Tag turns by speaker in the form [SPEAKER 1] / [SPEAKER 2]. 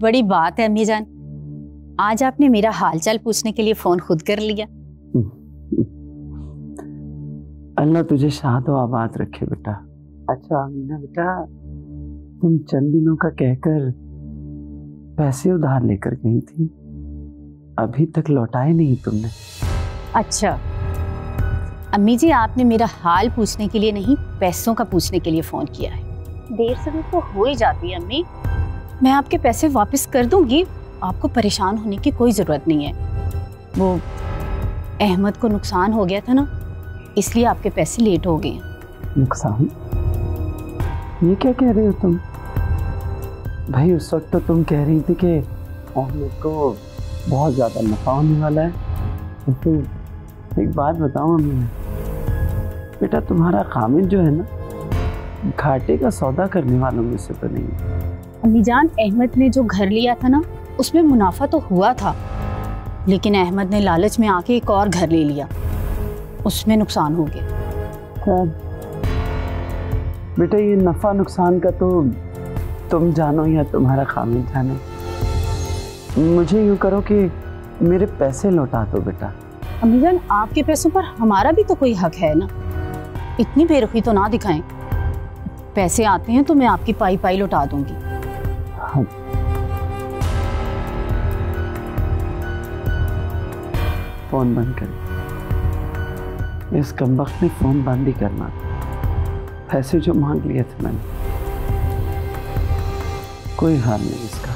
[SPEAKER 1] बड़ी बात है अम्मी जान, आज आपने मेरा हालचाल पूछने के लिए फोन खुद कर लिया।
[SPEAKER 2] अल्लाह तुझे शाद व आबाद रखे बेटा। अच्छा अमीना बेटा, तुम चंद दिनों का कहकर पैसे उधार लेकर गई थी, अभी तक लौटाए नहीं तुमने।
[SPEAKER 1] अच्छा अम्मी जी, आपने मेरा हाल पूछने के लिए नहीं, पैसों का पूछने के लिए फोन किया है। देर सवेर तो हो ही जाती है अम्मी, मैं आपके पैसे वापस कर दूंगी, आपको परेशान होने की कोई जरूरत नहीं है। वो अहमद को नुकसान हो गया था ना, इसलिए आपके पैसे लेट हो गए।
[SPEAKER 2] नुकसान? ये क्या कह रहे हो तुम? भाई उस वक्त तो तुम कह रही थी कि अहमद को बहुत ज्यादा नफा होने वाला है। तो एक बात बताओ अम्मी बेटा, तुम्हारा खामिद जो है ना, घाटे का सौदा करने वालों में से तो नहीं है।
[SPEAKER 1] अम्मी जान, अहमद ने जो घर लिया था ना, उसमें मुनाफा तो हुआ था, लेकिन अहमद ने लालच में आके एक और घर ले लिया, उसमें नुकसान हो गया।
[SPEAKER 2] बेटा ये नफा नुकसान का तो तुम जानो या तुम्हारा खामिद जाने, मुझे यूं करो कि मेरे पैसे लौटा दो बेटा।
[SPEAKER 1] अम्मी जान, आपके पैसों पर हमारा भी तो कोई हक है ना, इतनी बेरुखी तो ना दिखाएं। पैसे आते हैं तो मैं आपकी पाई पाई लौटा दूंगी।
[SPEAKER 2] हाँ। फोन बंद कर, इस कमबख्त ने फोन बंद ही करना। पैसे जो मांग लिए थे मैंने, कोई हाल नहीं इसका।